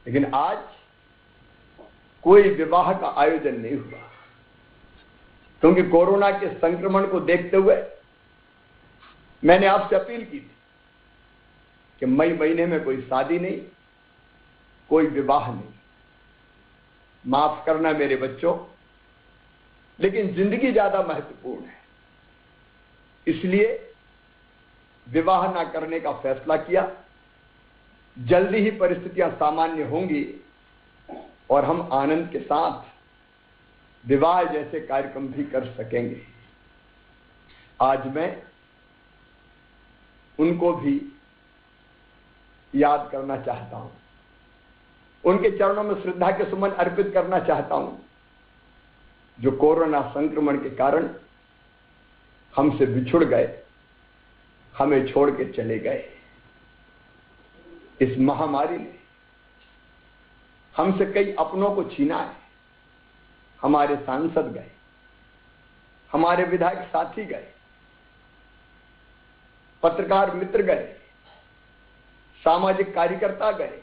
लेकिन आज कोई विवाह का आयोजन नहीं हुआ, क्योंकि कोरोना के संक्रमण को देखते हुए मैंने आपसे अपील की थी कि मई महीने में कोई शादी नहीं, कोई विवाह नहीं। माफ करना मेरे बच्चों, लेकिन जिंदगी ज्यादा महत्वपूर्ण है, इसलिए विवाह ना करने का फैसला किया। जल्दी ही परिस्थितियां सामान्य होंगी और हम आनंद के साथ विवाह जैसे कार्यक्रम भी कर सकेंगे। आज मैं उनको भी याद करना चाहता हूं, उनके चरणों में श्रद्धा के सुमन अर्पित करना चाहता हूं, जो कोरोना संक्रमण के कारण हमसे बिछुड़ गए, हमें छोड़ के चले गए। इस महामारी ने हमसे कई अपनों को छीना है। हमारे सांसद गए, हमारे विधायक साथी गए, पत्रकार मित्र गए, सामाजिक कार्यकर्ता गए,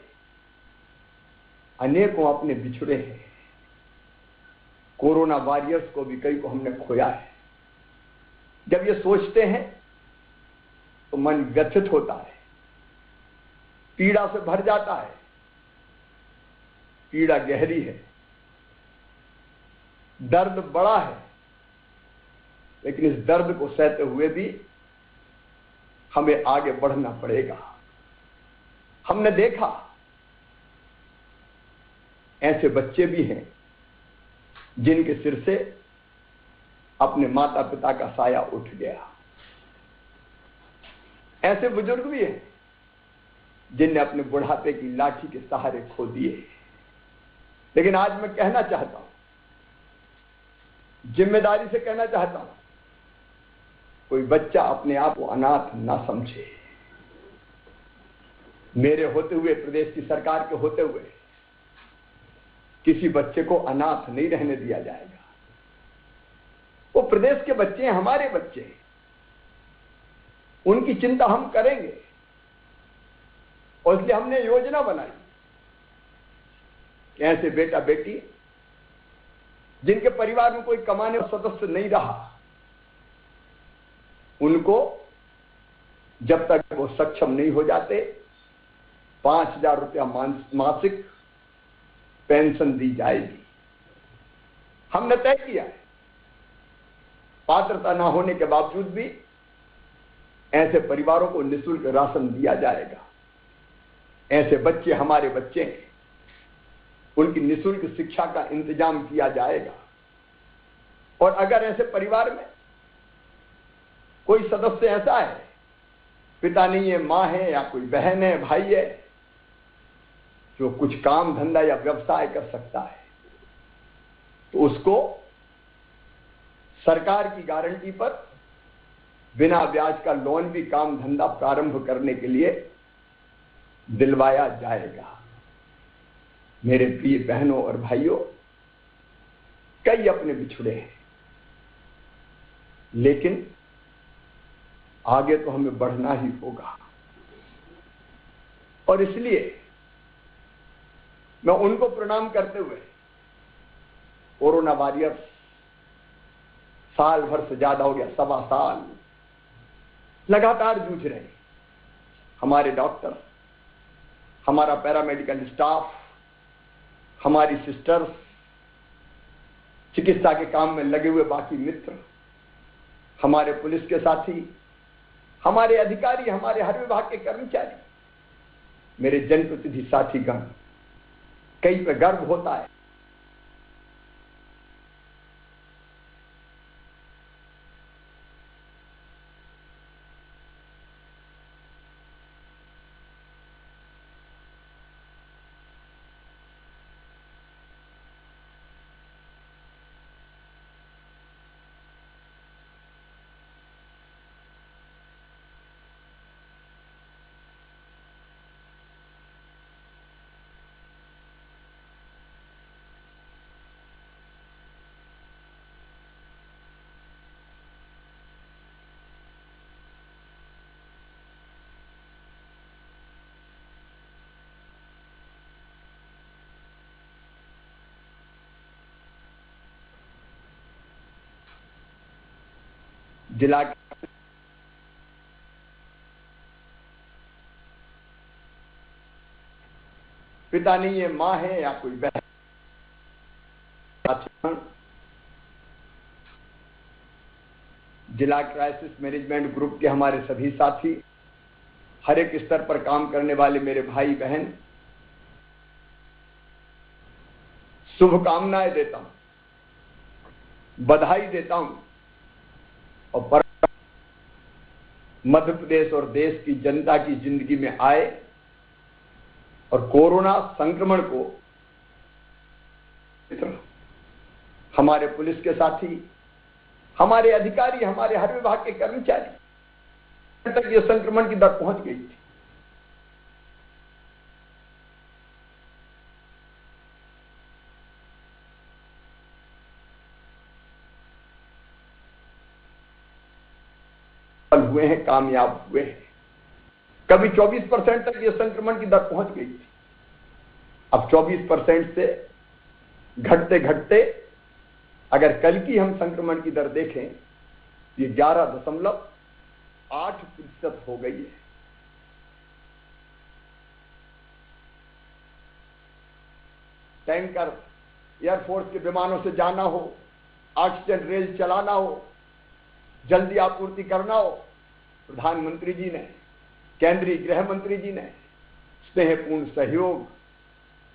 अनेकों अपने बिछुड़े हैं। कोरोना वॉरियर्स को भी कई को हमने खोया है। जब ये सोचते हैं तो मन व्यथित होता है, पीड़ा से भर जाता है। पीड़ा गहरी है, दर्द बड़ा है, लेकिन इस दर्द को सहते हुए भी हमें आगे बढ़ना पड़ेगा। हमने देखा ऐसे बच्चे भी हैं जिनके सिर से अपने माता पिता का साया उठ गया। ऐसे बुजुर्ग भी हैं जिनने अपने बुढ़ापे की लाठी के सहारे खो दिए। लेकिन आज मैं कहना चाहता हूं, जिम्मेदारी से कहना चाहता हूं, कोई बच्चा अपने आप को अनाथ ना समझे। मेरे होते हुए, प्रदेश की सरकार के होते हुए किसी बच्चे को अनाथ नहीं रहने दिया जाएगा। वो प्रदेश के बच्चे हैं, हमारे बच्चे हैं, उनकी चिंता हम करेंगे। और इसलिए हमने योजना बनाई कि ऐसे बेटा बेटी जिनके परिवार में कोई कमाने वाला सदस्य नहीं रहा, उनको जब तक वो सक्षम नहीं हो जाते 5,000 रुपया मासिक पेंशन दी जाएगी। हमने तय किया है, पात्रता ना होने के बावजूद भी ऐसे परिवारों को निःशुल्क राशन दिया जाएगा। ऐसे बच्चे हमारे बच्चे हैं, उनकी निःशुल्क शिक्षा का इंतजाम किया जाएगा। और अगर ऐसे परिवार में कोई सदस्य ऐसा है, पिता नहीं है, मां है, या कोई बहन है, भाई है, जो कुछ काम धंधा या व्यवसाय कर सकता है, तो उसको सरकार की गारंटी पर बिना ब्याज का लोन भी काम धंधा प्रारंभ करने के लिए दिलवाया जाएगा। मेरे प्रिय बहनों और भाइयों, कई अपने बिछुड़े हैं, लेकिन आगे तो हमें बढ़ना ही होगा। और इसलिए मैं उनको प्रणाम करते हुए, कोरोना वॉरियर्स साल भर से ज्यादा हो गया, 1.25 साल लगातार जूझ रहे हैं। हमारे डॉक्टर, हमारा पैरामेडिकल स्टाफ, हमारी सिस्टर्स, चिकित्सा के काम में लगे हुए बाकी मित्र, हमारे पुलिस के साथी, हमारे अधिकारी, हमारे हर विभाग के कर्मचारी, मेरे जनप्रतिनिधि साथीगण, कई पे गर्व होता है। जिला पिता नहीं है, मां है या कोई बहन। जिला क्राइसिस मैनेजमेंट ग्रुप के हमारे सभी साथी, हर एक स्तर पर काम करने वाले मेरे भाई बहन, शुभकामनाएं देता हूं, बधाई देता हूं और मध्य प्रदेश और देश की जनता की जिंदगी में आए और कोरोना संक्रमण को हमारे पुलिस के साथी, हमारे अधिकारी, हमारे हर विभाग के कर्मचारी तक ये संक्रमण की दर पहुंच गई थी। हुए हैं, कामयाब हुए हैं। कभी 24% तक ये संक्रमण की दर पहुंच गई थी। अब 24% से घटते घटते अगर कल की हम संक्रमण की दर देखें, ये 11.8% हो गई है। टैंकर, एयरफोर्स के विमानों से जाना हो, ऑक्सीजन रेल चलाना हो, जल्दी आपूर्ति करना हो, प्रधानमंत्री जी ने, केंद्रीय गृह मंत्री जी ने स्नेहपूर्ण सहयोग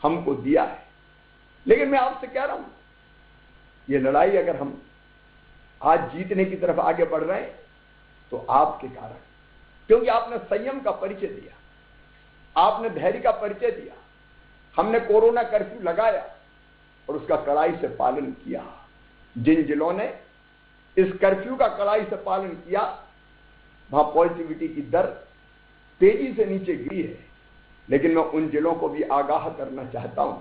हमको दिया है। लेकिन मैं आपसे कह रहा हूं, ये लड़ाई अगर हम आज जीतने की तरफ आगे बढ़ रहे हैं तो आपके कारण, क्योंकि आपने संयम का परिचय दिया, आपने धैर्य का परिचय दिया। हमने कोरोना कर्फ्यू लगाया और उसका कड़ाई से पालन किया। जिन जिलों ने इस कर्फ्यू का कड़ाई से पालन किया, वहां पॉजिटिविटी की दर तेजी से नीचे गिरी है। लेकिन मैं उन जिलों को भी आगाह करना चाहता हूं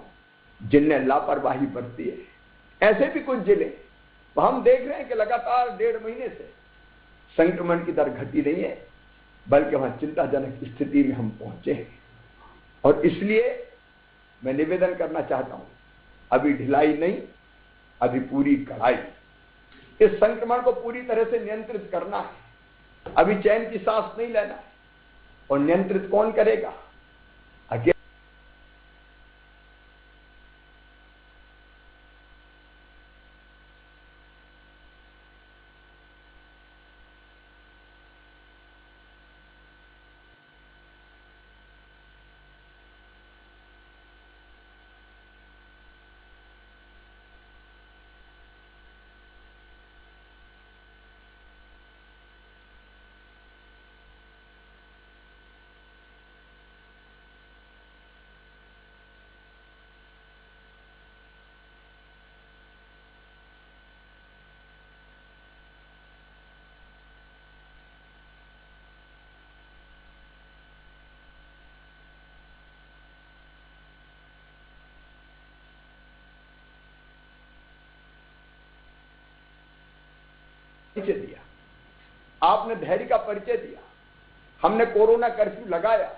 जिनने लापरवाही बरती है। ऐसे भी कुछ जिले वहां हम देख रहे हैं कि लगातार 1.5 महीने से संक्रमण की दर घटी नहीं है, बल्कि वहां चिंताजनक स्थिति में हम पहुंचे हैं। और इसलिए मैं निवेदन करना चाहता हूं, अभी ढिलाई नहीं, अभी पूरी कड़ाई। इस संक्रमण को पूरी तरह से नियंत्रित करना है। अभी चैन की सांस नहीं लेना है। और नियंत्रित कौन करेगा? परिचय दिया, आपने धैर्य का परिचय दिया। हमने कोरोना कर्फ्यू लगाया,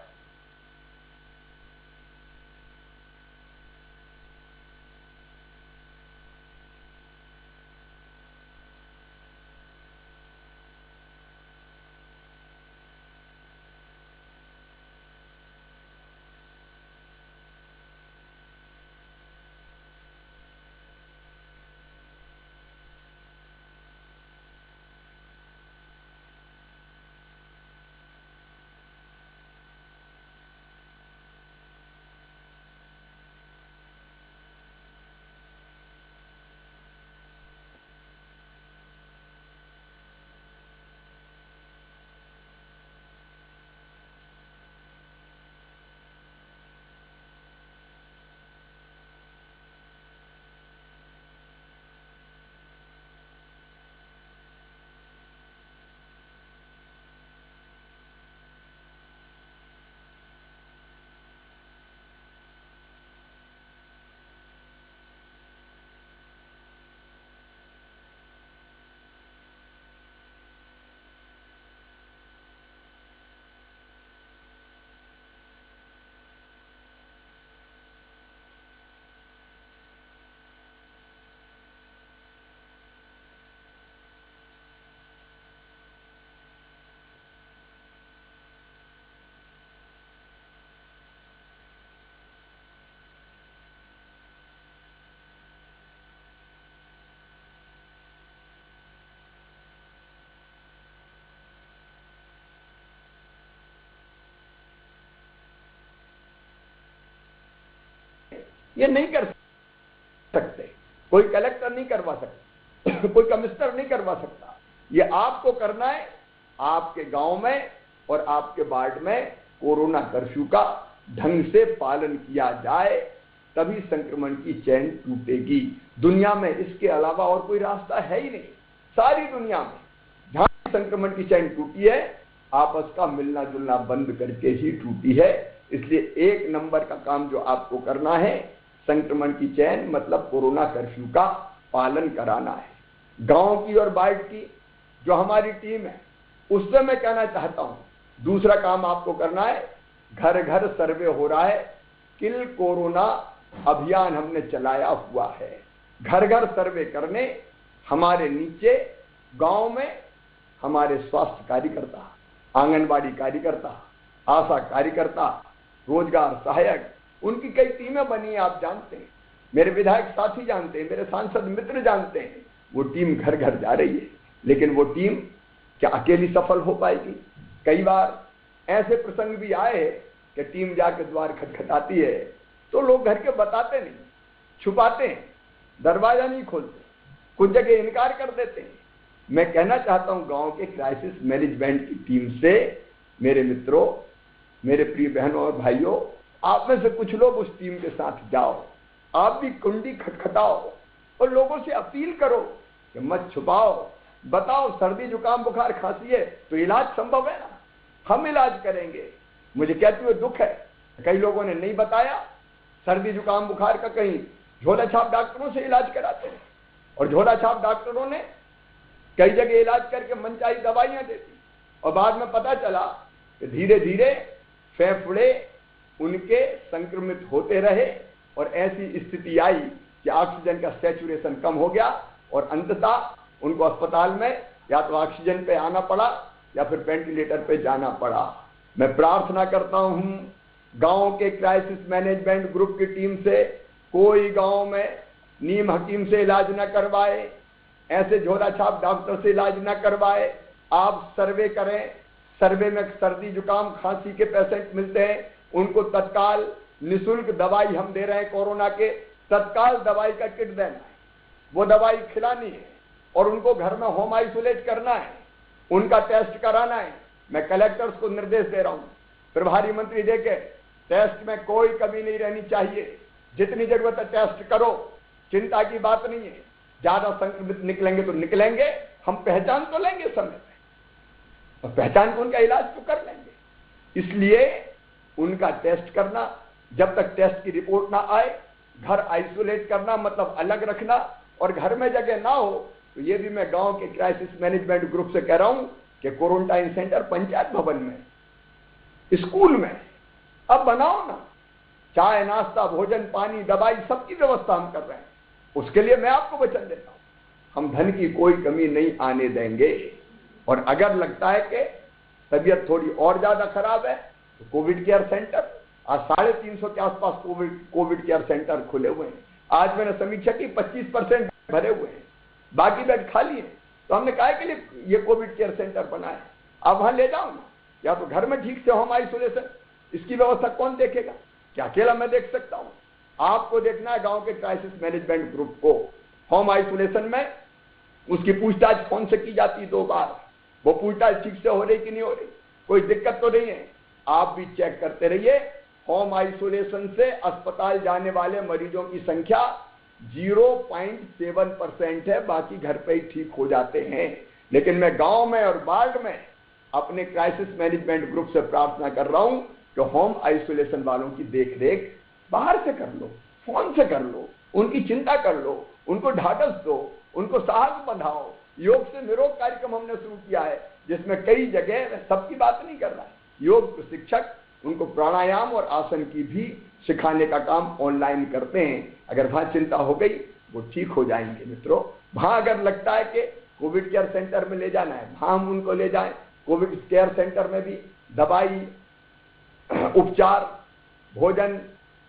ये नहीं कर सकते, कोई कलेक्टर नहीं करवा सकता, कोई कमिश्नर नहीं करवा सकता। ये आपको करना है। आपके गांव में और आपके वार्ड में कोरोना कर्फ्यू का ढंग से पालन किया जाए, तभी संक्रमण की चेन टूटेगी। दुनिया में इसके अलावा और कोई रास्ता है ही नहीं। सारी दुनिया में जहां संक्रमण की चेन टूटी है, आपस का मिलना जुलना बंद करके ही टूटी है। इसलिए एक नंबर का काम जो आपको करना है, संक्रमण की चेन मतलब कोरोना कर्फ्यू का पालन कराना है। गांव की और वार्ड की जो हमारी टीम है, उससे मैं कहना चाहता हूं, दूसरा काम आपको करना है, घर घर सर्वे हो रहा है, किल कोरोना अभियान हमने चलाया हुआ है। घर घर सर्वे करने हमारे नीचे गांव में हमारे स्वास्थ्य कार्यकर्ता, आंगनबाड़ी कार्यकर्ता, आशा कार्यकर्ता, रोजगार सहायक, उनकी कई टीमें बनी हैं, आप जानते हैं, मेरे विधायक साथी जानते हैं, मेरे सांसद मित्र जानते हैं। वो टीम घर घर जा रही है, लेकिन वो टीम क्या अकेली सफल हो पाएगी? कई बार ऐसे प्रसंग भी आए कि टीम जाके द्वार खटखटाती है तो लोग घर के बताते नहीं, छुपाते हैं, दरवाजा नहीं खोलते, कुछ जगह इनकार कर देते हैं। मैं कहना चाहता हूं गांव के क्राइसिस मैनेजमेंट की टीम से, मेरे मित्रों, मेरे प्रिय बहनों और भाइयों, आप में से कुछ लोग उस टीम के साथ जाओ, आप भी कुंडी खटखटाओ और लोगों से अपील करो कि मत छुपाओ, बताओ सर्दी जुकाम बुखार खांसी है तो इलाज संभव है ना, हम इलाज करेंगे। मुझे कहते हुए दुख है, कई लोगों ने नहीं बताया, सर्दी जुकाम बुखार का कहीं झोला छाप डॉक्टरों से इलाज कराते हैं और झोला छाप डॉक्टरों ने कई जगह इलाज करके मनचाही दवाइयां देती और बाद में पता चला कि धीरे धीरे फेफड़े उनके संक्रमित होते रहे और ऐसी स्थिति आई कि ऑक्सीजन का सैचुरेशन कम हो गया और अंततः उनको अस्पताल में या तो ऑक्सीजन पे आना पड़ा या फिर वेंटिलेटर पे जाना पड़ा। मैं प्रार्थना करता हूं गांव के क्राइसिस मैनेजमेंट ग्रुप की टीम से, कोई गांव में नीम हकीम से इलाज न करवाए, ऐसे झोला छाप डॉक्टर से इलाज न करवाए। आप सर्वे करें, सर्वे में सर्दी जुकाम खांसी के पेशेंट मिलते हैं, उनको तत्काल निःशुल्क दवाई हम दे रहे हैं, कोरोना के तत्काल दवाई का किट देना है, वो दवाई खिलानी है और उनको घर में होम आइसोलेट करना है, उनका टेस्ट कराना है। मैं कलेक्टर्स को निर्देश दे रहा हूं, प्रभारी मंत्री देके टेस्ट में कोई कमी नहीं रहनी चाहिए, जितनी जरूरत है टेस्ट करो, चिंता की बात नहीं है। ज्यादा संक्रमित निकलेंगे तो निकलेंगे, हम पहचान तो लेंगे समय में और पहचान को उनका इलाज तो कर लेंगे। इसलिए उनका टेस्ट करना, जब तक टेस्ट की रिपोर्ट ना आए, घर आइसोलेट करना मतलब अलग रखना, और घर में जगह ना हो तो ये भी मैं गांव के क्राइसिस मैनेजमेंट ग्रुप से कह रहा हूं कि क्वारंटाइन सेंटर पंचायत भवन में, स्कूल में अब बनाओ ना, चाय नाश्ता भोजन पानी दवाई सबकी व्यवस्था हम कर रहे हैं। उसके लिए मैं आपको वचन देता हूं, हम धन की कोई कमी नहीं आने देंगे। और अगर लगता है कि तबीयत थोड़ी और ज्यादा खराब है तो कोविड केयर सेंटर, आज 350 के आसपास कोविड केयर सेंटर खुले हुए हैं। आज मैंने समीक्षा की 25% भरे हुए हैं, बाकी बेड खाली है। तो हमने कहा के लिए ये कोविड केयर सेंटर बना है, आप वहां ले जाओ ना, या तो घर में ठीक से होम आइसोलेशन, इसकी व्यवस्था कौन देखेगा? क्या अकेला मैं देख सकता हूं? आपको देखना है गांव के क्राइसिस मैनेजमेंट ग्रुप को। होम आइसोलेशन में उसकी पूछताछ फोन से की जाती 2 बार, वो पूछताछ ठीक से हो रही कि नहीं हो रही, कोई दिक्कत तो नहीं है, आप भी चेक करते रहिए। होम आइसोलेशन से अस्पताल जाने वाले मरीजों की संख्या 0.7% है, बाकी घर पे ही ठीक हो जाते हैं। लेकिन मैं गांव में और वार्ड में अपने क्राइसिस मैनेजमेंट ग्रुप से प्रार्थना कर रहा हूं कि होम आइसोलेशन वालों की देखरेख बाहर से कर लो, फोन से कर लो, उनकी चिंता कर लो, उनको ढाढ़स दो, उनको साहस बढ़ाओ। योग से निरोग कार्यक्रम हमने शुरू किया है, जिसमें कई जगह, सबकी बात नहीं कर रहा है, योग प्रशिक्षक उनको प्राणायाम और आसन की भी सिखाने का काम ऑनलाइन करते हैं। अगर वहां चिंता हो गई वो ठीक हो जाएंगे मित्रों। वहां अगर लगता है कि कोविड केयर सेंटर में ले जाना है, वहां हम उनको ले जाएं। कोविड केयर सेंटर में भी दवाई, उपचार, भोजन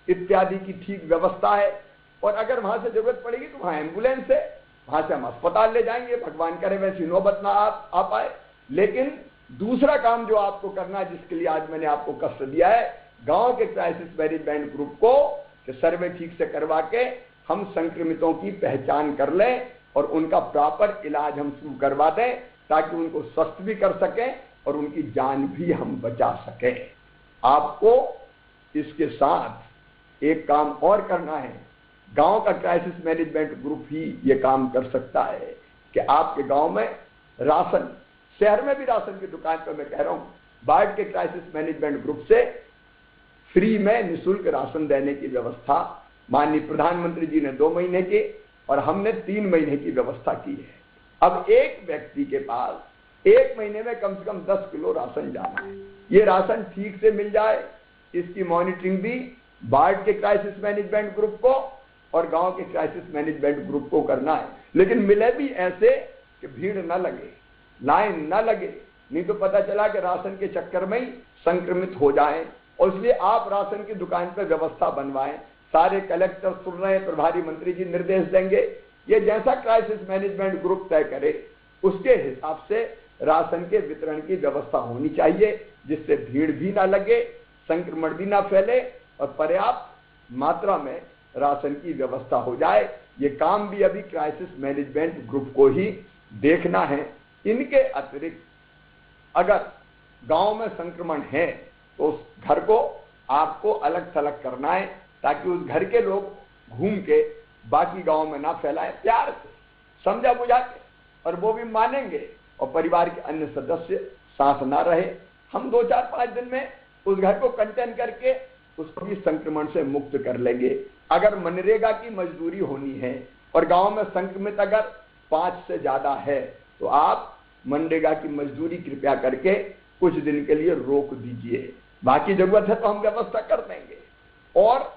इत्यादि की ठीक व्यवस्था है, और अगर वहां से जरूरत पड़ेगी तो वहां एम्बुलेंस है, वहां से हम अस्पताल ले जाएंगे, भगवान करे वैसी नौबत ना आ पाए। लेकिन दूसरा काम जो आपको करना है, जिसके लिए आज मैंने आपको कष्ट दिया है, गांव के क्राइसिस मैनेजमेंट ग्रुप को कि सर्वे ठीक से करवा के हम संक्रमितों की पहचान कर लें और उनका प्रॉपर इलाज हम शुरू करवा दें, ताकि उनको स्वस्थ भी कर सकें और उनकी जान भी हम बचा सकें। आपको इसके साथ एक काम और करना है। गांव का क्राइसिस मैनेजमेंट ग्रुप ही ये काम कर सकता है कि आपके गांव में राशन, शहर में भी राशन की दुकान पर मैं कह रहा हूं, बाढ़ के क्राइसिस मैनेजमेंट ग्रुप से फ्री में निःशुल्क राशन देने की व्यवस्था माननीय प्रधानमंत्री जी ने 2 महीने की और हमने 3 महीने की व्यवस्था की है। अब एक व्यक्ति के पास 1 महीने में कम से कम 10 किलो राशन जाना है। ये राशन ठीक से मिल जाए, इसकी मॉनिटरिंग भी बाढ़ के क्राइसिस मैनेजमेंट ग्रुप को और गांव के क्राइसिस मैनेजमेंट ग्रुप को करना है। लेकिन मिले भी ऐसे कि भीड़ न लगे, लाइन न लगे, नहीं तो पता चला कि राशन के चक्कर में ही संक्रमित हो जाए। और इसलिए आप राशन की दुकान पर व्यवस्था बनवाएं। सारे कलेक्टर सुन रहे हैं, प्रभारी मंत्री जी निर्देश देंगे। ये जैसा क्राइसिस मैनेजमेंट ग्रुप तय करे उसके हिसाब से राशन के वितरण की व्यवस्था होनी चाहिए, जिससे भीड़ भी ना लगे, संक्रमण भी ना फैले और पर्याप्त मात्रा में राशन की व्यवस्था हो जाए। ये काम भी अभी क्राइसिस मैनेजमेंट ग्रुप को ही देखना है। इनके अतिरिक्त अगर गांव में संक्रमण है तो उस घर को आपको अलग थलग करना है, ताकि उस घर के लोग घूम के बाकी गांव में ना फैलाएं, प्यार से समझा बुझा के, और वो भी मानेंगे और परिवार के अन्य सदस्य साथ ना रहे। हम 2-4-5 दिन में उस घर को कंटेन करके उसको भी संक्रमण से मुक्त कर लेंगे। अगर मनरेगा की मजदूरी होनी है और गांव में संक्रमित अगर 5 से ज्यादा है तो आप मनरेगा की मजदूरी कृपया करके कुछ दिन के लिए रोक दीजिए। बाकी जरूरत है तो हम व्यवस्था कर देंगे। और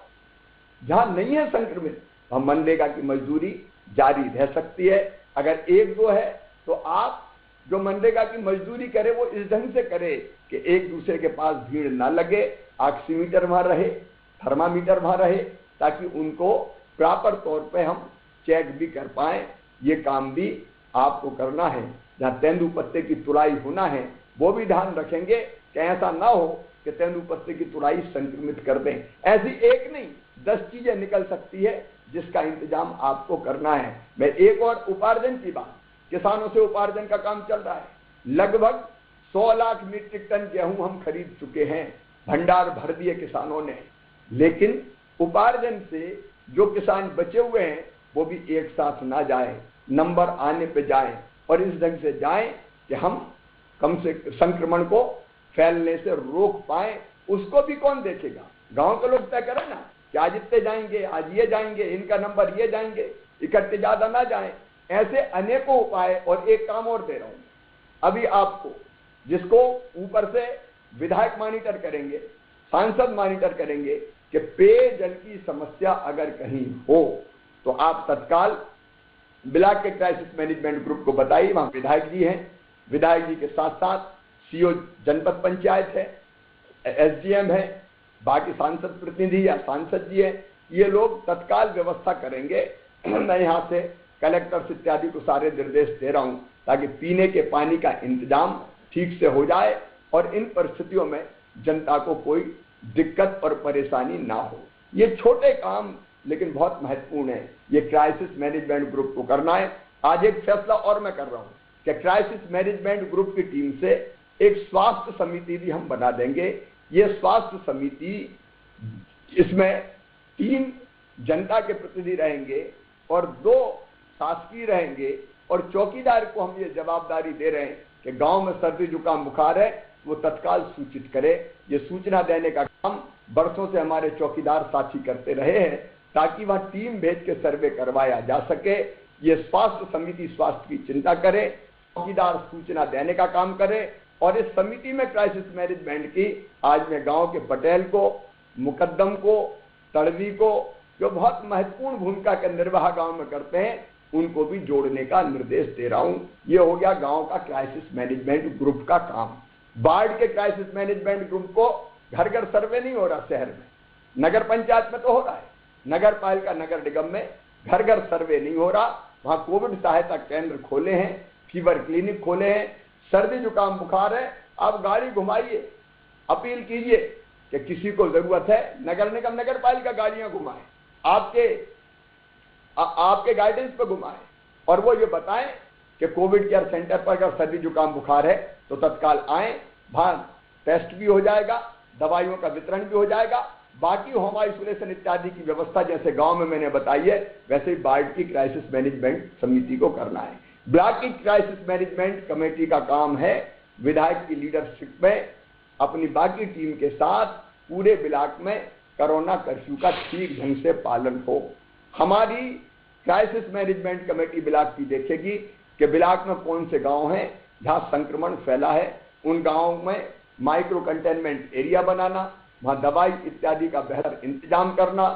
जहां नहीं है संक्रमित हम मनरेगा की मजदूरी जारी रह सकती है। अगर 1-2 है तो आप जो मनरेगा की मजदूरी करे वो इस ढंग से करे कि एक दूसरे के पास भीड़ ना लगे, ऑक्सीमीटर वहां रहे, थर्मामीटर वहां रहे, ताकि उनको प्रॉपर तौर पे हम चेक भी कर पाए। ये काम भी आपको करना है। जहां तेंदुपत्ते की तुड़ाई होना है वो भी ध्यान रखेंगे कि ऐसा ना हो कि तेंदुपत्ते की तुड़ाई संक्रमित कर दें। ऐसी एक नहीं 10 चीजें निकल सकती है जिसका इंतजाम आपको करना है। मैं एक और उपार्जन की बात, किसानों से उपार्जन का काम चल रहा है। लगभग 100 लाख मीट्रिक टन गेहूं हम खरीद चुके हैं, भंडार भर दिए किसानों ने। लेकिन उपार्जन से जो किसान बचे हुए हैं वो भी एक साथ ना जाए, नंबर आने पे जाए और इस ढंग से जाए कि हम कम से संक्रमण को फैलने से रोक पाए। उसको भी कौन देखेगा? गांव के लोग तय करें ना कि आज इतने जाएंगे, आज ये जाएंगे, इनका नंबर ये जाएंगे, इकट्ठे ज्यादा ना जाएं। ऐसे अनेकों उपाय। और एक काम और दे रहा हूं अभी आपको, जिसको ऊपर से विधायक मॉनिटर करेंगे, सांसद मॉनिटर करेंगे कि पेयजल की समस्या अगर कहीं हो तो आप तत्काल ब्लॉक के क्राइसिस मैनेजमेंट ग्रुप को बताइए। वहां विधायक जी हैं, विधायक जी के साथ साथ सीओ जनपद पंचायत है, एसडीएम है, बाकी सांसद प्रतिनिधि या सांसद जी हैं। ये लोग तत्काल व्यवस्था करेंगे। मैं यहां से कलेक्टर्स इत्यादि को सारे निर्देश दे रहा हूं ताकि पीने के पानी का इंतजाम ठीक से हो जाए और इन परिस्थितियों में जनता को कोई दिक्कत और परेशानी ना हो। ये छोटे काम लेकिन बहुत महत्वपूर्ण है। ये क्राइसिस मैनेजमेंट ग्रुप को करना है। आज एक फैसला और मैं कर रहा हूं कि क्राइसिस मैनेजमेंट ग्रुप की टीम से एक स्वास्थ्य समिति भी हम बना देंगे। ये स्वास्थ्य समिति, इसमें 3 जनता के प्रतिनिधि रहेंगे और 2 शासकीय रहेंगे और चौकीदार को हम ये जवाबदारी दे रहे हैं कि गांव में सर्दी जुकाम बुखार है वो तत्काल सूचित करे। ये सूचना देने का काम बरसों से हमारे चौकीदार साथी करते रहे हैं ताकि वहां टीम भेज के सर्वे करवाया जा सके। ये स्वास्थ्य समिति स्वास्थ्य की चिंता करे, चौकीदार सूचना देने का काम करे। और इस समिति में क्राइसिस मैनेजमेंट की आज मैं गांव के पटेल को, मुकद्दम को, तड़वी को, जो बहुत महत्वपूर्ण भूमिका का निर्वाह गांव में करते हैं, उनको भी जोड़ने का निर्देश दे रहा हूं। यह हो गया गांव का क्राइसिस मैनेजमेंट ग्रुप का काम। बाढ़ के क्राइसिस मैनेजमेंट ग्रुप को घर घर सर्वे नहीं हो रहा शहर में, नगर पंचायत में तो हो रहा है, नगर पालिका नगर निगम में घर घर सर्वे नहीं हो रहा। वहां कोविड सहायता केंद्र खोले हैं, फीवर क्लिनिक खोले हैं। सर्दी जुकाम बुखार है, आप गाड़ी घुमाइए, अपील कीजिए कि किसी को जरूरत है नगर निगम नगर पालिका गाड़ियां घुमाएं, आपके गाइडेंस पे घुमाएं और वो ये बताएं कि कोविड केयर सेंटर पर अगर सर्दी जुकाम बुखार है तो तत्काल आएं, वहां टेस्ट भी हो जाएगा, दवाइयों का वितरण भी हो जाएगा। बाकी होम आइसोलेशन इत्यादि की व्यवस्था जैसे गांव में मैंने बताई है वैसे ही वार्ड की क्राइसिस मैनेजमेंट समिति को करना है। ब्लॉक की क्राइसिस मैनेजमेंट कमेटी का काम है विधायक की लीडरशिप में अपनी बाकी टीम के साथ पूरे ब्लॉक में कोरोना कर्फ्यू का ठीक ढंग से पालन हो। हमारी क्राइसिस मैनेजमेंट कमेटी ब्लॉक की देखेगी कि ब्लॉक में कौन से गांव हैं जहां संक्रमण फैला है, उन गांवों में माइक्रो कंटेनमेंट एरिया बनाना, वहां दवाई इत्यादि का बेहतर इंतजाम करना।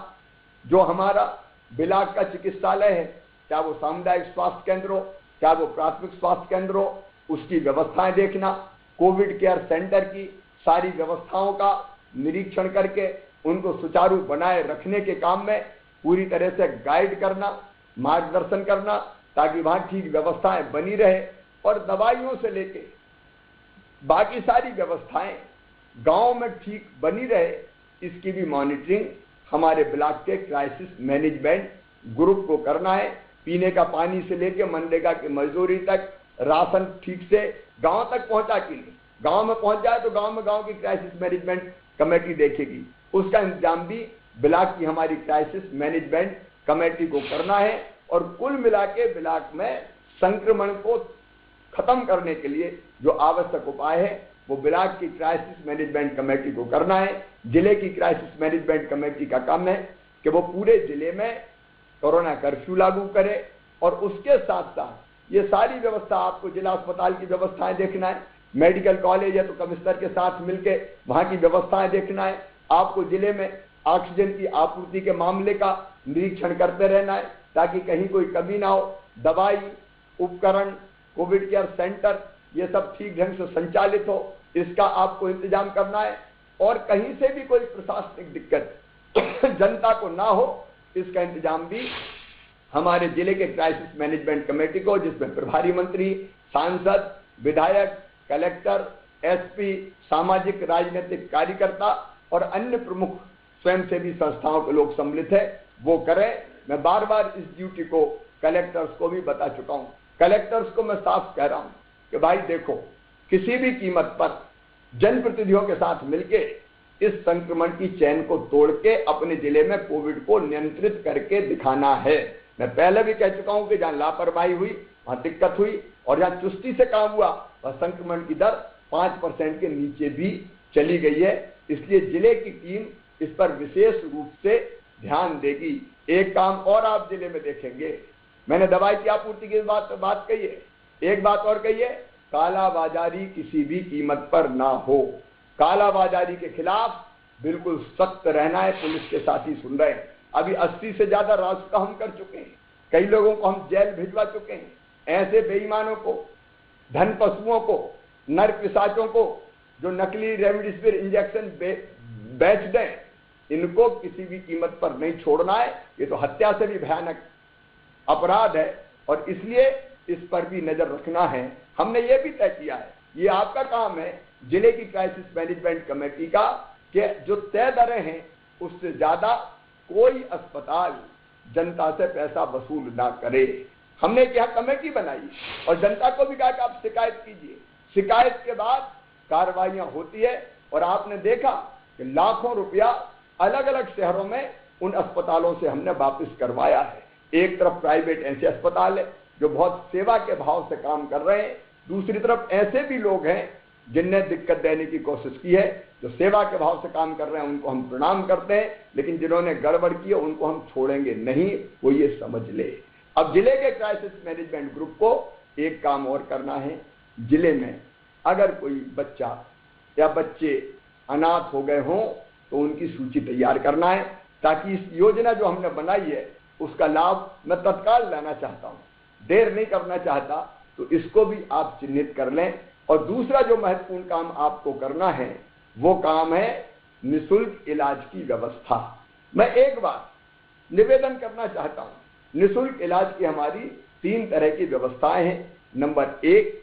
जो हमारा ब्लॉक का चिकित्सालय है, चाहे वो सामुदायिक स्वास्थ्य केंद्र हो, चाहे वो प्राथमिक स्वास्थ्य केंद्र हो, उसकी व्यवस्थाएं देखना। कोविड केयर सेंटर की सारी व्यवस्थाओं का निरीक्षण करके उनको सुचारू बनाए रखने के काम में पूरी तरह से गाइड करना, मार्गदर्शन करना, ताकि वहां ठीक व्यवस्थाएं बनी रहे और दवाइयों से लेके बाकी सारी व्यवस्थाएं गांव में ठीक बनी रहे, इसकी भी मॉनिटरिंग हमारे ब्लॉक के क्राइसिस मैनेजमेंट ग्रुप को करना है। पीने का पानी से लेके मनरेगा की मजदूरी तक, राशन ठीक से गांव तक पहुंचा के लिए, गांव में पहुंच जाए तो गांव में गांव की क्राइसिस मैनेजमेंट कमेटी देखेगी, उसका इंतजाम भी ब्लॉक की हमारी क्राइसिस मैनेजमेंट कमेटी को करना है। और कुल मिला के ब्लॉक में संक्रमण को खत्म करने के लिए जो आवश्यक उपाय है वो ब्लॉक की क्राइसिस मैनेजमेंट कमेटी को करना है। जिले की क्राइसिस मैनेजमेंट कमेटी का काम है कि वो पूरे जिले में कोरोना कर्फ्यू लागू करे और उसके साथ साथ ये सारी व्यवस्था, आपको जिला अस्पताल की व्यवस्थाएं देखना है, मेडिकल कॉलेज है तो कमिश्नर के साथ मिलके वहां की व्यवस्थाएं देखना है, आपको जिले में ऑक्सीजन की आपूर्ति के मामले का निरीक्षण करते रहना है ताकि कहीं कोई कमी ना हो, दवाई, उपकरण, कोविड केयर सेंटर ये सब ठीक ढंग से संचालित हो, इसका आपको इंतजाम करना है। और कहीं से भी कोई प्रशासनिक दिक्कत जनता को ना हो, इसका इंतजाम भी हमारे जिले के क्राइसिस मैनेजमेंट कमेटी को, जिसमें प्रभारी मंत्री, सांसद, विधायक, कलेक्टर, एसपी, सामाजिक राजनीतिक कार्यकर्ता और अन्य प्रमुख स्वयंसेवी संस्थाओं के लोग सम्मिलित है, वो करें। मैं बार बार इस ड्यूटी को कलेक्टर्स को भी बता चुका हूं। कलेक्टर्स को मैं साफ कह रहा हूं कि भाई देखो, किसी भी कीमत पर जनप्रतिनिधियों के साथ मिलके इस संक्रमण की चैन को तोड़ के अपने जिले में कोविड को नियंत्रित करके दिखाना है। मैं पहले भी कह चुका हूं कि जहां लापरवाही हुई वहां दिक्कत हुई और जहां चुस्ती से काम हुआ वह संक्रमण की दर 5% के नीचे भी चली गई है। इसलिए जिले की टीम इस पर विशेष रूप से ध्यान देगी। एक काम और आप जिले में देखेंगे, मैंने दवाई की आपूर्ति की बात कही है, एक बात और कही है, कालाबाजारी किसी भी कीमत पर ना हो। कालाबाजारी के खिलाफ बिल्कुल सख्त रहना है। पुलिस के साथी सुन रहे हैं, अभी 80 से ज्यादा रास्ता हम कर चुके हैं, कई लोगों को हम जेल भिजवा चुके हैं। ऐसे बेईमानों को, धन पशुओं को, नर पिशाचों को जो नकली रेमडेसिविर इंजेक्शन बेच दें, इनको किसी भी कीमत पर नहीं छोड़ना है। ये तो हत्या से भी भयानक अपराध है और इसलिए इस पर भी नजर रखना है। हमने ये भी तय किया है, ये आपका काम है जिले की क्राइसिस मैनेजमेंट कमेटी का, कि जो तय दरें हैं उससे ज्यादा कोई अस्पताल जनता से पैसा वसूल ना करे। हमने यहाँ कमेटी बनाई और जनता को भी कहा कि आप शिकायत कीजिए, शिकायत के बाद कार्रवाइयां होती है। और आपने देखा कि लाखों रुपया अलग अलग शहरों में उन अस्पतालों से हमने वापस करवाया है। एक तरफ प्राइवेट ऐसे अस्पताल है जो बहुत सेवा के भाव से काम कर रहे हैं, दूसरी तरफ ऐसे भी लोग हैं जिनने दिक्कत देने की कोशिश की है, जो सेवा के भाव से काम कर रहे हैं उनको हम प्रणाम करते हैं, लेकिन जिन्होंने गड़बड़ की है उनको हम छोड़ेंगे नहीं, वो ये समझ ले। अब जिले के क्राइसिस मैनेजमेंट ग्रुप को एक काम और करना है, जिले में अगर कोई बच्चा या बच्चे अनाथ हो गए हों तो उनकी सूची तैयार करना है, ताकि इस योजना जो हमने बनाई है उसका लाभ मैं तत्काल लेना चाहता हूं, देर नहीं करना चाहता, तो इसको भी आप चिन्हित कर लें। और दूसरा जो महत्वपूर्ण काम आपको करना है वो काम है निःशुल्क इलाज की व्यवस्था। मैं एक बार निवेदन करना चाहता हूं, निःशुल्क इलाज की हमारी 3 तरह की व्यवस्थाएं हैं। नंबर 1,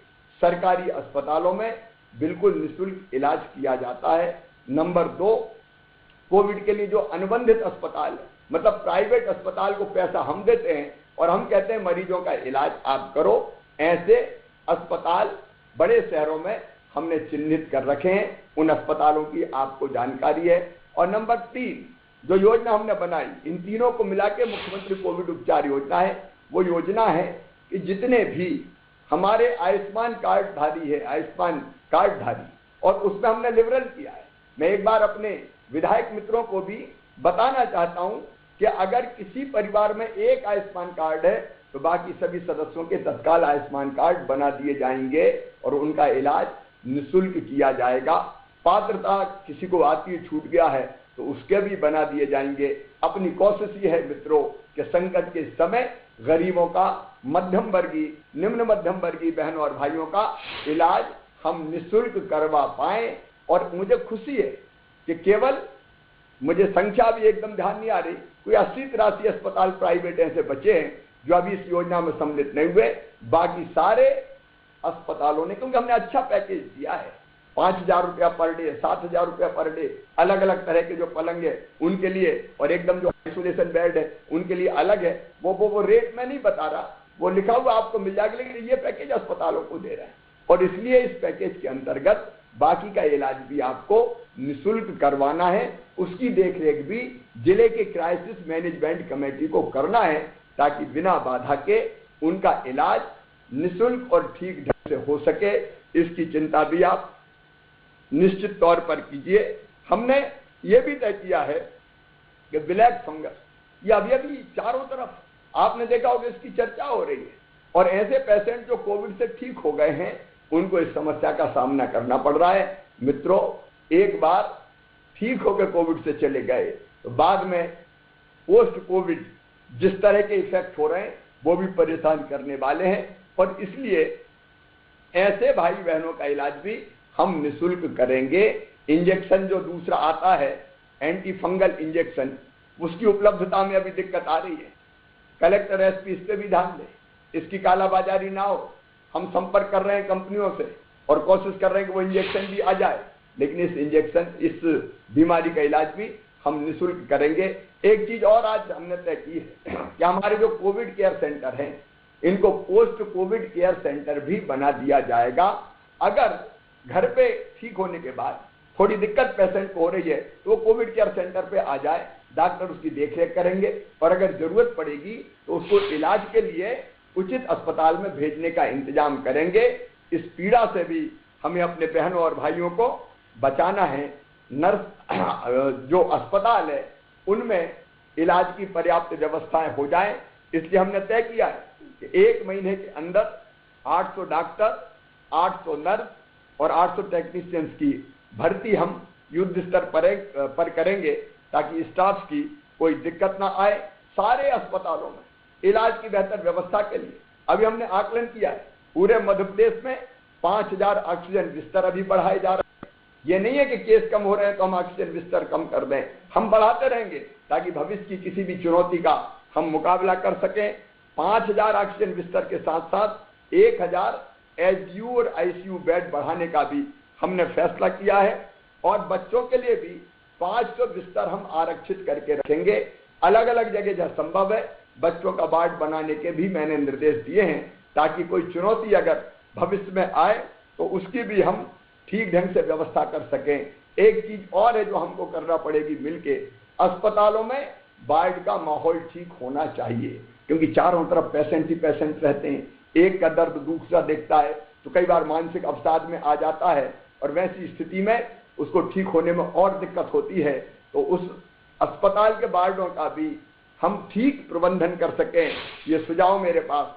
सरकारी अस्पतालों में बिल्कुल निःशुल्क इलाज किया जाता है। नंबर 2, कोविड के लिए जो अनुबंधित अस्पताल है, मतलब प्राइवेट अस्पताल को पैसा हम देते हैं और हम कहते हैं मरीजों का इलाज आप करो, ऐसे अस्पताल बड़े शहरों में हमने चिन्हित कर रखे हैं। उन अस्पतालों की आपको जानकारी है। और नंबर 3 जो योजना हमने बनाई, इन तीनों को मिला के मुख्यमंत्री कोविड उपचार योजना है। वो योजना है कि जितने भी हमारे आयुष्मान कार्डधारी है, आयुष्मान कार्डधारी, और उसमें हमने लिबरल किया है। मैं एक बार अपने विधायक मित्रों को भी बताना चाहता हूं कि अगर किसी परिवार में एक आयुष्मान कार्ड है तो बाकी सभी सदस्यों के तत्काल आयुष्मान कार्ड बना दिए जाएंगे और उनका इलाज निःशुल्क किया जाएगा। पात्रता किसी को आती है, छूट गया है तो उसके भी बना दिए जाएंगे। अपनी कोशिश ये है मित्रों कि संकट के समय गरीबों का, मध्यम वर्गीय, निम्न मध्यम वर्गीय बहनों और भाइयों का इलाज हम निःशुल्क करवा पाएं। और मुझे खुशी है कि केवल, मुझे संख्या भी एकदम ध्यान नहीं आ रही, कोई 80-83 अस्पताल प्राइवेट ऐसे बचे हैं जो अभी इस योजना में सम्मिलित नहीं हुए। बाकी सारे अस्पतालों ने, क्योंकि हमने अच्छा पैकेज दिया है, 5,000 रुपया पर डे, 7,000 रुपया पर डे, अलग अलग तरह के जो पलंग है उनके लिए, और एकदम जो आइसोलेशन बेड है उनके लिए अलग है। वो रेट मैं नहीं बता रहा, वो लिखा हुआ आपको मिल जाएगा, लेकिन ये पैकेज अस्पतालों को दे रहे हैं। और इसलिए इस पैकेज के अंतर्गत बाकी का इलाज भी आपको निःशुल्क करवाना है। उसकी देखरेख भी जिले के क्राइसिस मैनेजमेंट कमेटी को करना है, ताकि बिना बाधा के उनका इलाज निःशुल्क और ठीक ढंग से हो सके। इसकी चिंता भी आप निश्चित तौर पर कीजिए। हमने ये भी तय किया है कि ब्लैक फंगस, ये अभी चारों तरफ आपने देखा होगा इसकी चर्चा हो रही है, और ऐसे पेशेंट जो कोविड से ठीक हो गए हैं उनको इस समस्या का सामना करना पड़ रहा है। मित्रों, एक बार ठीक होकर कोविड से चले गए तो बाद में पोस्ट कोविड जिस तरह के इफेक्ट हो रहे हैं वो भी परेशान करने वाले हैं। और इसलिए ऐसे भाई बहनों का इलाज भी हम निःशुल्क करेंगे। इंजेक्शन जो दूसरा आता है एंटी फंगल इंजेक्शन, उसकी उपलब्धता में अभी दिक्कत आ रही है। कलेक्टर एसपी इस पे भी ध्यान दें, इसकी कालाबाजारी ना हो। हम संपर्क कर रहे हैं कंपनियों से और कोशिश कर रहे हैं कि वो इंजेक्शन भी आ जाए, लेकिन इस बीमारी का इलाज भी हम निःशुल्क करेंगे। एक चीज और आज हमने तय की है कि हमारे जो कोविड केयर सेंटर हैं इनको पोस्ट कोविड केयर सेंटर भी बना दिया जाएगा। अगर घर पे ठीक होने के बाद थोड़ी दिक्कत पेशेंट को हो रही है तो वो कोविड केयर सेंटर पे आ जाए, डॉक्टर उसकी देखरेख करेंगे, और अगर जरूरत पड़ेगी तो उसको इलाज के लिए उचित अस्पताल में भेजने का इंतजाम करेंगे। इस पीड़ा से भी हमें अपने बहनों और भाइयों को बचाना है। नर्स जो अस्पताल है उनमें इलाज की पर्याप्त व्यवस्थाएं हो जाएं, इसलिए हमने तय किया है कि 1 महीने के अंदर 800 डॉक्टर, 800 नर्स और 800 टेक्नीशियंस की भर्ती हम युद्ध स्तर पर करेंगे, ताकि स्टाफ की कोई दिक्कत ना आए। सारे अस्पतालों में इलाज की बेहतर व्यवस्था के लिए अभी हमने आकलन किया है, पूरे मध्य प्रदेश में 5,000 ऑक्सीजन बिस्तर अभी बढ़ाए जा रहे हैं। ये नहीं है कि केस कम हो रहे हैं तो हम ऑक्सीजन बिस्तर कम कर दें, हम बढ़ाते रहेंगे ताकि भविष्य की किसी भी चुनौती का हम मुकाबला कर सकें। 5,000 ऑक्सीजन बिस्तर के साथ साथ 1,000 एचडीयू और आईसीयू बेड बढ़ाने का भी हमने फैसला किया है, और बच्चों के लिए भी 500 बिस्तर हम आरक्षित करके रखेंगे। अलग अलग जगह जहां संभव है बच्चों का वार्ड बनाने के भी मैंने निर्देश दिए हैं, ताकि कोई चुनौती अगर भविष्य में आए तो उसकी भी हम ठीक ढंग से व्यवस्था कर सकें। एक चीज और है जो हमको करना पड़ेगी मिलके, अस्पतालों में वार्ड का माहौल ठीक होना चाहिए, क्योंकि चारों तरफ पेशेंट ही पेशेंट रहते हैं, एक का दर्द दूसरा देखता है तो कई बार मानसिक अवसाद में आ जाता है, और वैसी स्थिति में उसको ठीक होने में और दिक्कत होती है। तो उस अस्पताल के वार्डों का भी हम ठीक प्रबंधन कर सकें, ये सुझाव मेरे पास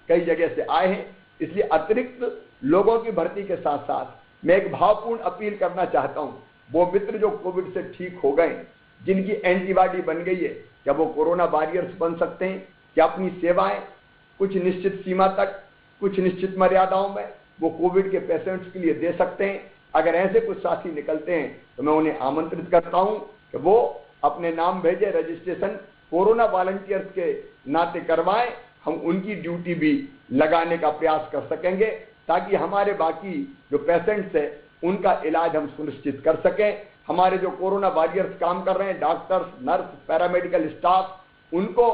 कई जगह से आए हैं। इसलिए अतिरिक्त लोगों की भर्ती के साथ साथ मैं एक भावपूर्ण अपील करना चाहता हूं, वो मित्र जो कोविड से ठीक हो गए, जिनकी एंटीबॉडी बन गई है, क्या वो कोरोना वॉरियर्स बन सकते हैं? क्या अपनी सेवाएं कुछ निश्चित सीमा तक, कुछ निश्चित मर्यादाओं में वो कोविड के पेशेंट्स के लिए दे सकते हैं? अगर ऐसे कुछ साथी निकलते हैं तो मैं उन्हें आमंत्रित करता हूं कि वो अपने नाम भेजे, रजिस्ट्रेशन कोरोना वॉलंटियर्स के नाते करवाएं। हम उनकी ड्यूटी भी लगाने का प्रयास कर सकेंगे, ताकि हमारे बाकी जो पेशेंट्स हैं उनका इलाज हम सुनिश्चित कर सकें। हमारे जो कोरोना वॉरियर्स काम कर रहे हैं, डॉक्टर्स, नर्स, पैरामेडिकल स्टाफ, उनको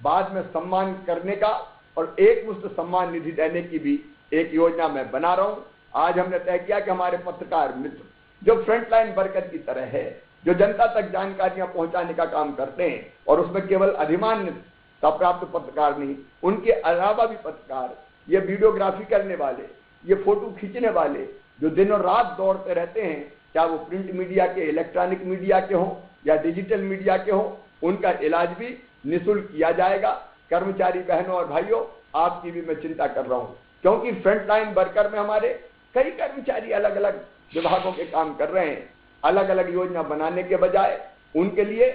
बाद में सम्मान करने का और एक मुश्त सम्मान निधि देने की भी एक योजना मैं बना रहा हूं। आज हमने तय किया कि हमारे पत्रकार मित्र जो फ्रंटलाइन वर्कर की तरह है, जो जनता तक जानकारियां पहुंचाने का काम करते हैं, और उसमें केवल अधिमान्यता प्राप्त पत्रकार नहीं, उनके अलावा भी पत्रकार, ये वीडियोग्राफी करने वाले, ये फोटो खींचने वाले, जो दिनों रात दौड़ते रहते हैं, चाहे वो प्रिंट मीडिया के, इलेक्ट्रॉनिक मीडिया के हों या डिजिटल मीडिया के हों, उनका इलाज भी निःशुल्क किया जाएगा। कर्मचारी बहनों और भाइयों, आपकी भी मैं चिंता कर रहा हूं, क्योंकि फ्रंटलाइन वर्कर में हमारे कई कर्मचारी अलग अलग विभागों के काम कर रहे हैं। अलग अलग योजना बनाने के बजाय उनके लिए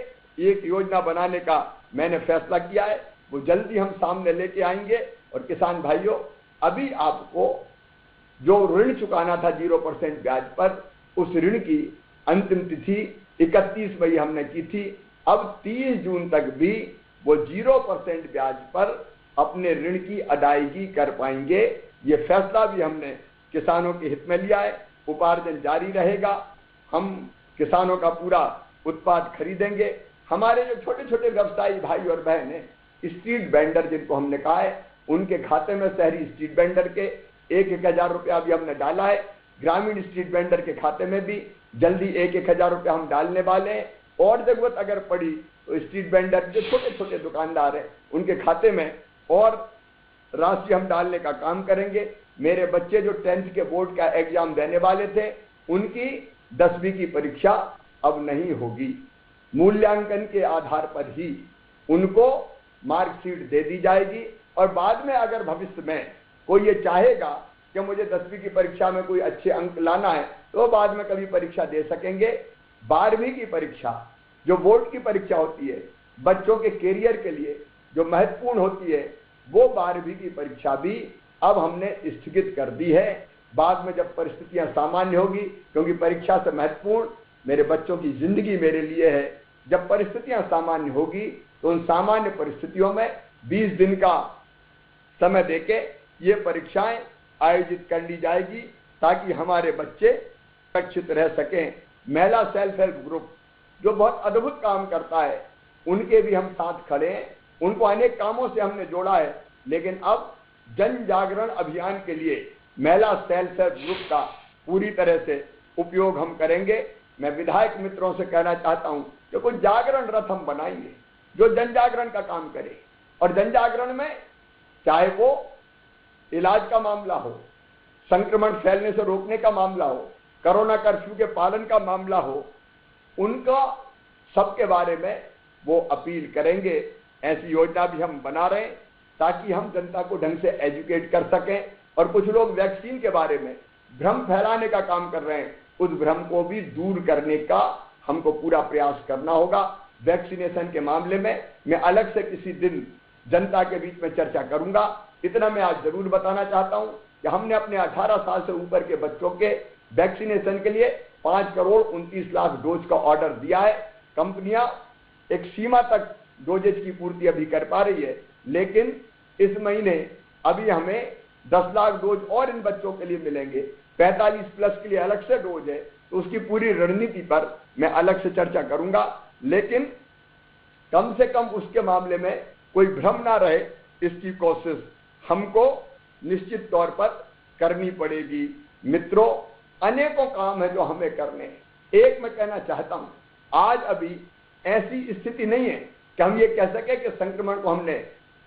एक योजना बनाने का मैंने फैसला किया है, वो जल्दी हम सामने लेके आएंगे। और किसान भाइयों, अभी आपको जो ऋण चुकाना था 0% ब्याज पर, उस ऋण की अंतिम तिथि 31 मई हमने की थी। अब 30 जून तक भी वो 0% ब्याज पर अपने ऋण की अदायगी कर पाएंगे। ये फैसला भी हमने किसानों के हित में लिया है। उपार्जन जारी रहेगा, हम किसानों का पूरा उत्पाद खरीदेंगे। हमारे जो छोटे छोटे व्यवसायी भाई और बहन हैं, स्ट्रीट वेंडर जिनको हमने कहा है, उनके खाते में शहरी स्ट्रीट वेंडर के 1-1 हजार रुपया भी हमने डाला है। ग्रामीण स्ट्रीट वेंडर के खाते में भी जल्दी 1-1 हजार रुपया हम डालने वाले हैं। और जरूरत अगर पड़ी तो स्ट्रीट वेंडर जो छोटे छोटे दुकानदार हैं, उनके खाते में और राशि हम डालने का काम करेंगे। मेरे बच्चे जो 10th के बोर्ड का एग्जाम देने वाले थे, उनकी 10वीं की परीक्षा अब नहीं होगी। मूल्यांकन के आधार पर ही उनको मार्कशीट दे दी जाएगी। और बाद में अगर भविष्य में कोई ये चाहेगा कि मुझे 10वीं की परीक्षा में कोई अच्छे अंक लाना है, तो बाद में कभी परीक्षा दे सकेंगे। 12वीं की परीक्षा जो बोर्ड की परीक्षा होती है, बच्चों के कैरियर के लिए जो महत्वपूर्ण होती है, वो 12वीं की परीक्षा भी अब हमने स्थगित कर दी है। बाद में जब परिस्थितियां सामान्य होगी, क्योंकि परीक्षा से महत्वपूर्ण मेरे बच्चों की जिंदगी मेरे लिए है, जब परिस्थितियां सामान्य होगी तो उन सामान्य परिस्थितियों में 20 दिन का समय देके ये परीक्षाएं आयोजित कर ली जाएगी, ताकि हमारे बच्चे सुरक्षित रह सकें। महिला सेल्फ हेल्प ग्रुप जो बहुत अद्भुत काम करता है, उनके भी हम साथ खड़े हैं। उनको अनेक कामों से हमने जोड़ा है, लेकिन अब जन जागरण अभियान के लिए महिला सेल्फ हेल्प ग्रुप का पूरी तरह से उपयोग हम करेंगे। मैं विधायक मित्रों से कहना चाहता हूं कि कुछ जागरण रथ हम बनाएंगे जो जन जागरण का काम करे। और जन जागरण में चाहे वो इलाज का मामला हो, संक्रमण फैलने से रोकने का मामला हो, कोरोना कर्फ्यू के पालन का मामला हो, उनका सबके बारे में वो अपील करेंगे। ऐसी योजना भी हम बना रहे हैं ताकि हम जनता को ढंग से एजुकेट कर सकें। और कुछ लोग वैक्सीन के बारे में भ्रम फैलाने का काम कर रहे हैं, उस भ्रम को भी दूर करने का हमको पूरा प्रयास करना होगा। वैक्सीनेशन के मामले में मैं अलग से किसी दिन जनता के बीच में चर्चा करूंगा। इतना मैं आज जरूर बताना चाहता हूं कि हमने अपने 18 साल से ऊपर के बच्चों के वैक्सीनेशन के लिए 5,29,00,000 डोज का ऑर्डर दिया है। कंपनियां एक सीमा तक डोजेज की पूर्ति अभी कर पा रही है, लेकिन इस महीने अभी हमें 10 लाख डोज और इन बच्चों के लिए मिलेंगे। 45 प्लस के लिए अलग से डोज है, तो उसकी पूरी रणनीति पर मैं अलग से चर्चा करूंगा। लेकिन कम से कम उसके मामले में कोई भ्रम ना रहे, इसकी कोशिश हमको निश्चित तौर पर करनी पड़ेगी। मित्रों, अनेकों काम है जो हमें करने हैं। एक मैं कहना चाहता हूं, आज अभी ऐसी स्थिति नहीं है कि हम ये कह सके कि संक्रमण को हमने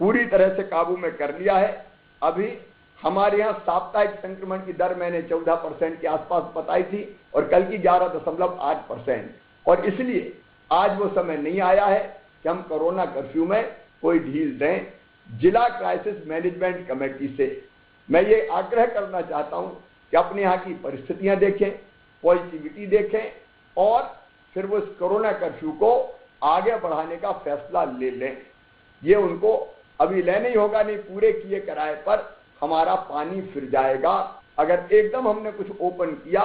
पूरी तरह से काबू में कर लिया है। अभी हमारे यहाँ साप्ताहिक संक्रमण की दर मैंने 14% के आसपास बताई थी और कल की 11.8%। और इसलिए आज वो समय नहीं आया है कि हम कोरोना कर्फ्यू में कोई ढील दें। जिला क्राइसिस मैनेजमेंट कमेटी से मैं ये आग्रह करना चाहता हूं कि अपने यहाँ की परिस्थितियां देखें, पॉजिटिविटी देखें और फिर वो इस कोरोना कर्फ्यू को आगे बढ़ाने का फैसला ले लें। ये उनको अभी लेना ही होगा, नहीं पूरे किए किराए पर हमारा पानी फिर जाएगा। अगर एकदम हमने कुछ ओपन किया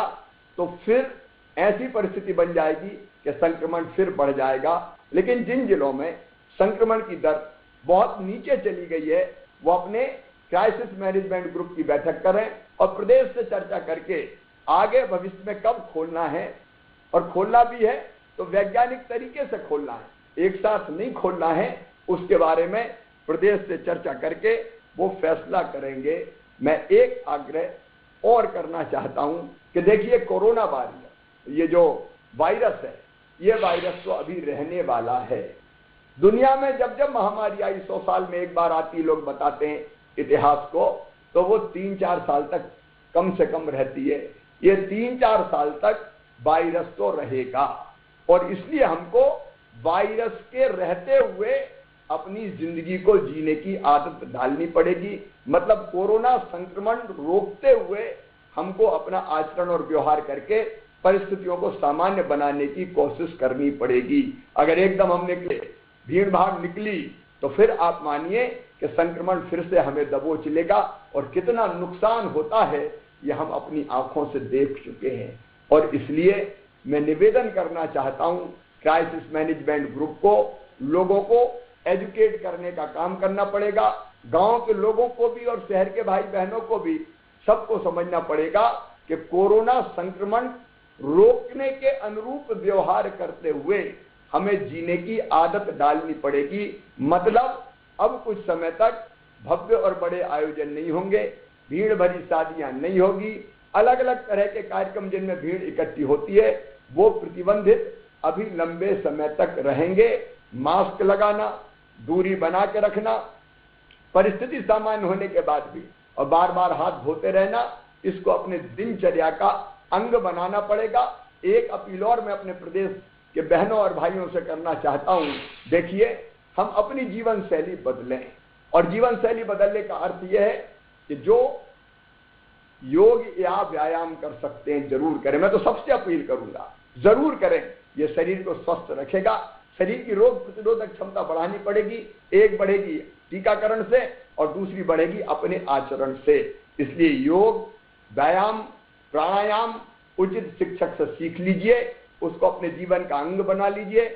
तो फिर ऐसी परिस्थिति बन जाएगी कि संक्रमण फिर बढ़ जाएगा। लेकिन जिन जिलों में संक्रमण की दर बहुत नीचे चली गई है, वो अपने क्राइसिस मैनेजमेंट ग्रुप की बैठक करें और प्रदेश से चर्चा करके आगे भविष्य में कब खोलना है और खोलना भी है तो वैज्ञानिक तरीके से खोलना है, एक साथ नहीं खोलना है। उसके बारे में प्रदेश से चर्चा करके वो फैसला करेंगे। मैं एक आग्रह और करना चाहता हूं कि देखिए, कोरोना वायरस, ये जो वायरस है, ये वायरस तो अभी रहने वाला है। दुनिया में जब जब महामारी आई, 100 साल में एक बार आती, लोग बताते हैं इतिहास को, तो वो 3-4 साल तक कम से कम रहती है। ये 3-4 साल तक वायरस तो रहेगा, और इसलिए हमको वायरस के रहते हुए अपनी जिंदगी को जीने की आदत डालनी पड़ेगी। मतलब कोरोना संक्रमण रोकते हुए हमको अपना आचरण और व्यवहार करके परिस्थितियों को सामान्य बनाने की कोशिश करनी पड़ेगी। अगर एकदम हम निकले, भीड़ भाड़ निकली, तो फिर आप मानिए कि संक्रमण फिर से हमें दबोच लेगा, और कितना नुकसान होता है ये हम अपनी आंखों से देख चुके हैं। और इसलिए मैं निवेदन करना चाहता हूं, क्राइसिस मैनेजमेंट ग्रुप को, लोगों को एजुकेट करने का काम करना पड़ेगा। गांव के लोगों को भी और शहर के भाई बहनों को भी, सबको समझना पड़ेगा कि कोरोना संक्रमण रोकने के अनुरूप व्यवहार करते हुए हमें जीने की आदत डालनी पड़ेगी। मतलब अब कुछ समय तक भव्य और बड़े आयोजन नहीं होंगे, भीड़ भरी शादियां नहीं होगी, अलग अलग तरह के कार्यक्रम जिनमें भीड़ इकट्ठी होती है वो प्रतिबंधित अभी लंबे समय तक रहेंगे। मास्क लगाना, दूरी बना के रखना, परिस्थिति सामान्य होने के बाद भी, और बार बार हाथ धोते रहना, इसको अपने दिनचर्या का अंग बनाना पड़ेगा। एक अपील और मैं अपने प्रदेश के बहनों और भाइयों से करना चाहता हूं, देखिए, हम अपनी जीवन शैली बदलें, और जीवन शैली बदलने का अर्थ यह है कि जो योग या व्यायाम कर सकते हैं जरूर करें। मैं तो सबसे अपील करूंगा, जरूर करें, ये शरीर को स्वस्थ रखेगा। शरीर की रोग प्रतिरोधक क्षमता बढ़ानी पड़ेगी, एक बढ़ेगी टीकाकरण से और दूसरी बढ़ेगी अपने आचरण से। इसलिए योग, व्यायाम, प्राणायाम उचित शिक्षक से सीख लीजिए, उसको अपने जीवन का अंग बना लीजिए।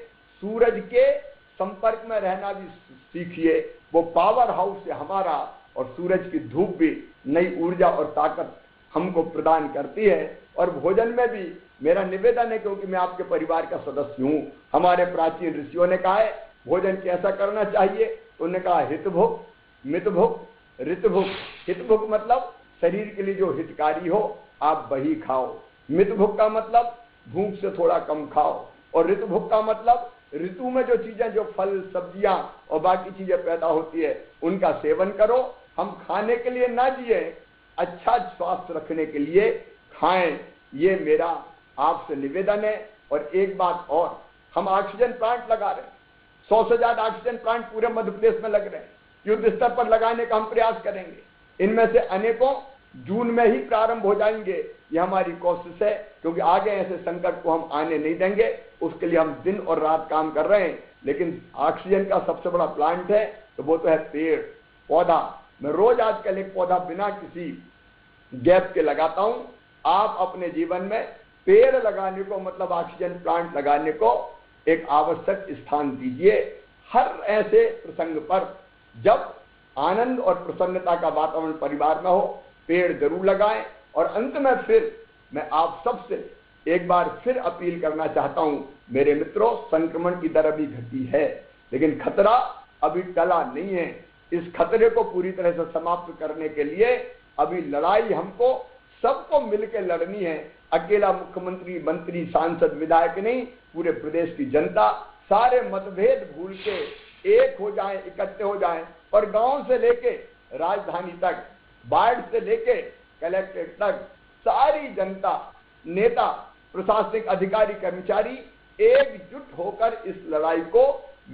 सूरज के संपर्क में रहना भी सीखिए, वो पावर हाउस है हमारा, और सूरज की धूप भी नई ऊर्जा और ताकत हमको प्रदान करती है। और भोजन में भी मेरा निवेदन है, क्योंकि मैं आपके परिवार का सदस्य हूं, हमारे प्राचीन ऋषियों ने कहा है भोजन कैसा करना चाहिए, तो उन्होंने कहा हितभुक, मितभुक, ऋतभुक। हितभुक मतलब शरीर के लिए जो हितकारी हो आप वही खाओ, मितभुक का मतलब भूख से थोड़ा कम खाओ, और ऋतभुक का मतलब ऋतु में जो चीजें, जो फल सब्जियां और बाकी चीजें पैदा होती है उनका सेवन करो। हम खाने के लिए ना जिए, अच्छा स्वास्थ्य रखने के लिए खाएं, ये मेरा आपसे निवेदन है। और एक बात और, हम ऑक्सीजन प्लांट लगा रहे हैं, 100 से ज्यादा ऑक्सीजन प्लांट पूरे मध्य प्रदेश में लग रहे हैं, युद्ध स्तर पर लगाने का हम प्रयास करेंगे। इनमें से अनेकों जून में ही प्रारंभ हो जाएंगे, ये हमारी कोशिश है, क्योंकि आगे ऐसे संकट को हम आने नहीं देंगे। उसके लिए हम दिन और रात काम कर रहे हैं। लेकिन ऑक्सीजन का सबसे बड़ा प्लांट है तो वो तो है पेड़ पौधा। मैं रोज आजकल एक पौधा बिना किसी गैप के लगाता हूं। आप अपने जीवन में पेड़ लगाने को, मतलब ऑक्सीजन प्लांट लगाने को एक आवश्यक स्थान दीजिए। हर ऐसे प्रसंग पर जब आनंद और प्रसन्नता का वातावरण परिवार में हो, पेड़ जरूर लगाएं। और अंत में फिर मैं आप सबसे एक बार फिर अपील करना चाहता हूं, मेरे मित्रों, संक्रमण की दर अभी घटी है, लेकिन खतरा अभी टला नहीं है। इस खतरे को पूरी तरह से समाप्त करने के लिए अभी लड़ाई हमको सबको मिलकर लड़नी है। अकेला मुख्यमंत्री, मंत्री, सांसद, विधायक नहीं, पूरे प्रदेश की जनता सारे मतभेद भूल के एक हो जाएं, इकट्ठे हो जाएं, और गांव से लेके राजधानी तक, वार्ड से लेके कलेक्ट्रेट तक सारी जनता, नेता, प्रशासनिक अधिकारी, कर्मचारी एकजुट होकर इस लड़ाई को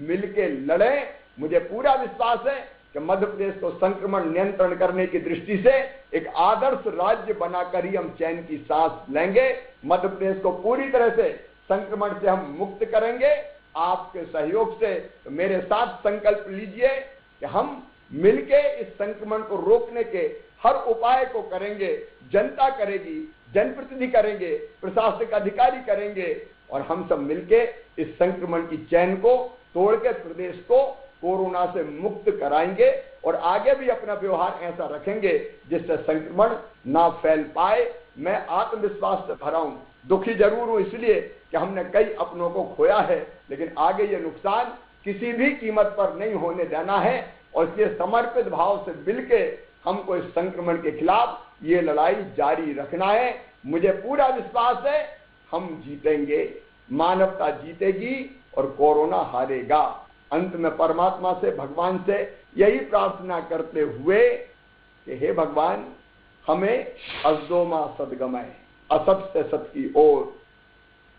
मिलके लड़ें। मुझे पूरा विश्वास है कि मध्य प्रदेश को संक्रमण नियंत्रण करने की दृष्टि से एक आदर्श राज्य बनाकर ही हम चैन की सांस लेंगे। मध्य प्रदेश को पूरी तरह से संक्रमण से हम मुक्त करेंगे आपके सहयोग से। तो मेरे साथ संकल्प लीजिए कि हम मिलके इस संक्रमण को रोकने के हर उपाय को करेंगे। जनता करेगी, जनप्रतिनिधि करेंगे, प्रशासनिक अधिकारी करेंगे, और हम सब मिलके इस संक्रमण की चैन को तोड़ के प्रदेश को कोरोना से मुक्त कराएंगे। और आगे भी अपना व्यवहार ऐसा रखेंगे जिससे संक्रमण ना फैल पाए। मैं आत्मविश्वास से भरा हूं दुखी जरूर हूं इसलिए कि हमने कई अपनों को खोया है, लेकिन आगे ये नुकसान किसी भी कीमत पर नहीं होने देना है और इसलिए समर्पित भाव से मिलके हमको इस संक्रमण के खिलाफ ये लड़ाई जारी रखना है। मुझे पूरा विश्वास है हम जीतेंगे, मानवता जीतेगी और कोरोना हारेगा। अंत में परमात्मा से, भगवान से यही प्रार्थना करते हुए कि हे भगवान, हमें असदोमा सद्गमय, असत से सत की ओर,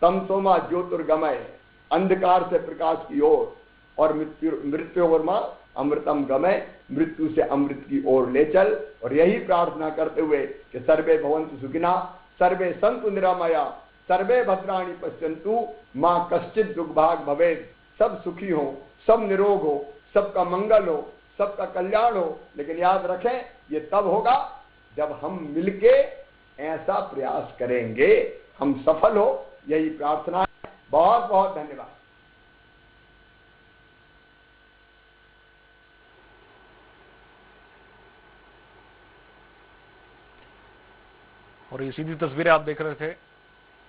तमसोमा ज्योतिर्गमय, अंधकार से प्रकाश की ओर, और मृत्योर्मा अमृतम गमय, मृत्यु से अमृत की ओर ले चल। और यही प्रार्थना करते हुए कि सर्वे भवन्तु सुखिना, सर्वे सन्तु निरामया, सर्वे भद्राणि पश्यन्तु, मां कश्चित् दुर्भाग् भवेत्। सब सुखी हो, सब निरोग हो, सबका मंगल हो, सबका कल्याण हो। लेकिन याद रखें, ये तब होगा जब हम मिलके ऐसा प्रयास करेंगे, हम सफल हो। यही प्रार्थना है। बहुत बहुत धन्यवाद। और ये सीधी तस्वीरें आप देख रहे थे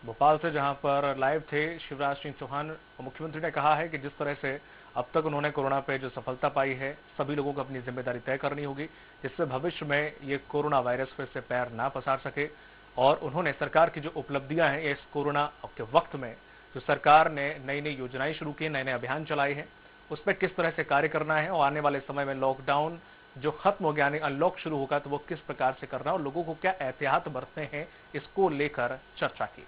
भोपाल से, जहां पर लाइव थे शिवराज सिंह चौहान। मुख्यमंत्री ने कहा है कि जिस तरह से अब तक उन्होंने कोरोना पे जो सफलता पाई है, सभी लोगों को अपनी जिम्मेदारी तय करनी होगी, जिससे भविष्य में ये कोरोना वायरस फिर से पैर ना पसार सके। और उन्होंने सरकार की जो उपलब्धियां हैं इस कोरोना के वक्त में, जो सरकार ने नई नई योजनाएं शुरू की, नए नए अभियान चलाए हैं, उस पर किस तरह से कार्य करना है और आने वाले समय में लॉकडाउन जो खत्म हो गया, यानी अनलॉक शुरू होगा, तो वो किस प्रकार से करना है और लोगों को क्या एहतियात बरतने हैं, इसको लेकर चर्चा की।